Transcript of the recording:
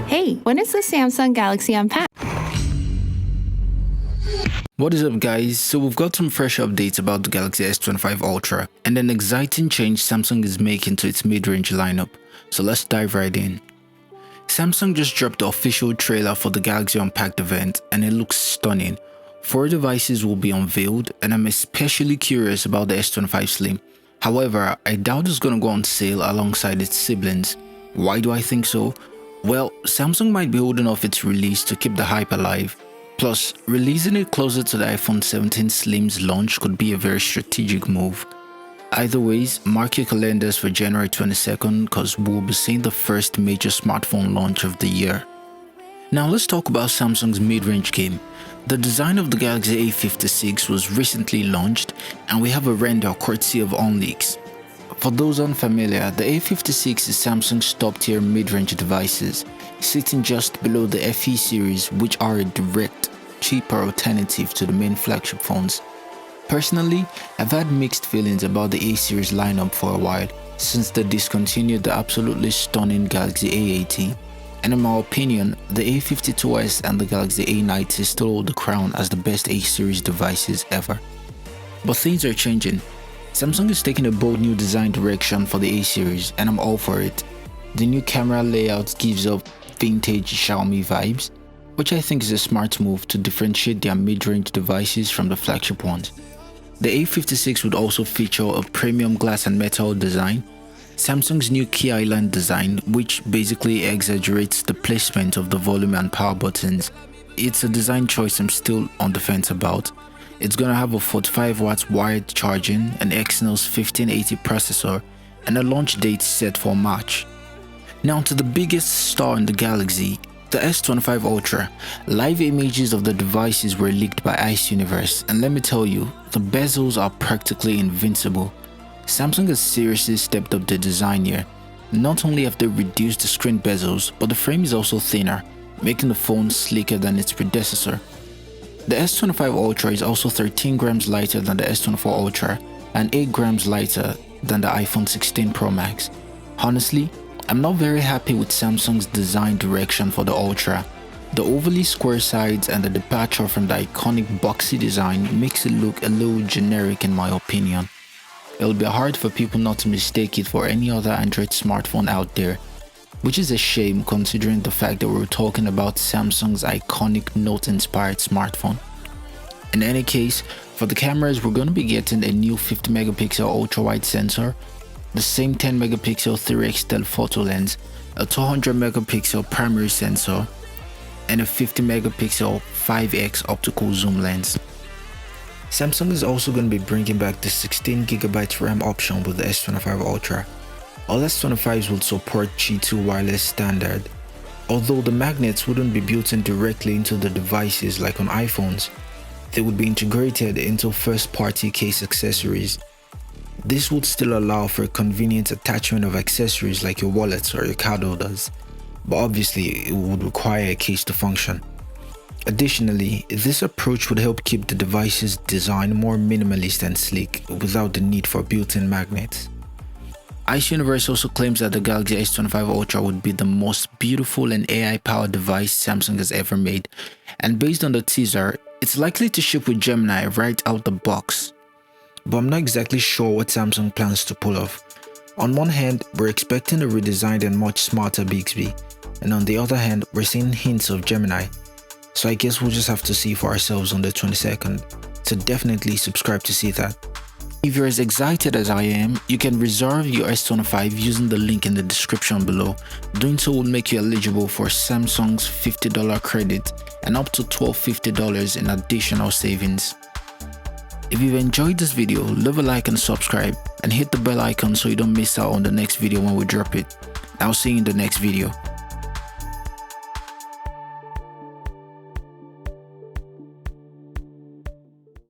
Hey, when is the Samsung Galaxy Unpacked? What is up guys, so we've got some fresh updates about the Galaxy S25 Ultra and an exciting change Samsung is making to its mid-range lineup, so let's dive right in. Samsung just dropped the official trailer for the Galaxy Unpacked event and it looks stunning. 4 devices will be unveiled and I'm especially curious about the S25 Slim. However, I doubt it's gonna go on sale alongside its siblings. Why do I think so? Well, Samsung might be holding off its release to keep the hype alive. Plus, releasing it closer to the iPhone 17 Slim's launch could be a very strategic move. Either ways, mark your calendars for January 22nd because we'll be seeing the first major smartphone launch of the year. Now let's talk about Samsung's mid-range game. The design of the Galaxy A56 was recently launched and we have a render courtesy of OnLeaks. For those unfamiliar, the A56 is Samsung's top-tier mid-range devices, sitting just below the FE series, which are a direct, cheaper alternative to the main flagship phones. Personally, I've had mixed feelings about the A series lineup for a while, since they discontinued the absolutely stunning Galaxy A80, and in my opinion, the A52s and the Galaxy A90 still hold the crown as the best A series devices ever. But things are changing. Samsung is taking a bold new design direction for the A series and I'm all for it. The new camera layout gives off vintage Xiaomi vibes, which I think is a smart move to differentiate their mid-range devices from the flagship ones. The A56 would also feature a premium glass and metal design, Samsung's new key island design, which basically exaggerates the placement of the volume and power buttons. It's a design choice I'm still on the fence about. It's gonna have a 45 watts wired charging, an Exynos 1580 processor, and a launch date set for March. Now to the biggest star in the Galaxy, the S25 Ultra. Live images of the devices were leaked by Ice Universe, and let me tell you, the bezels are practically invincible. Samsung has seriously stepped up the design here. Not only have they reduced the screen bezels, but the frame is also thinner, making the phone sleeker than its predecessor. The S25 Ultra is also 13 grams lighter than the S24 Ultra and 8 grams lighter than the iPhone 16 Pro Max. Honestly, I'm not very happy with Samsung's design direction for the Ultra. The overly square sides and the departure from the iconic boxy design makes it look a little generic in my opinion. It'll be hard for people not to mistake it for any other Android smartphone out there, which is a shame considering the fact that we're talking about Samsung's iconic Note-inspired smartphone. In any case, for the cameras we're going to be getting a new 50 megapixel ultra-wide sensor, the same 10 megapixel 3x telephoto lens, a 200 megapixel primary sensor, and a 50 megapixel 5x optical zoom lens. Samsung is also going to be bringing back the 16GB RAM option with the S25 Ultra. All S25s will support Qi2 wireless standard, although the magnets wouldn't be built in directly into the devices like on iPhones. They would be integrated into first-party case accessories. This would still allow for a convenient attachment of accessories like your wallets or your card holders, but obviously it would require a case to function. Additionally, this approach would help keep the device's design more minimalist and sleek without the need for built-in magnets. Ice Universe also claims that the Galaxy S25 Ultra would be the most beautiful and AI-powered device Samsung has ever made, and based on the teaser, it's likely to ship with Gemini right out the box. But I'm not exactly sure what Samsung plans to pull off. On one hand, we're expecting a redesigned and much smarter Bixby, and on the other hand, we're seeing hints of Gemini. So I guess we'll just have to see for ourselves on the 22nd, so definitely subscribe to see that. If you're as excited as I am, you can reserve your S25 using the link in the description below. Doing so will make you eligible for Samsung's $50 credit and up to $1250 in additional savings. If you've enjoyed this video, leave a like and subscribe and hit the bell icon so you don't miss out on the next video when we drop it. I'll see you in the next video.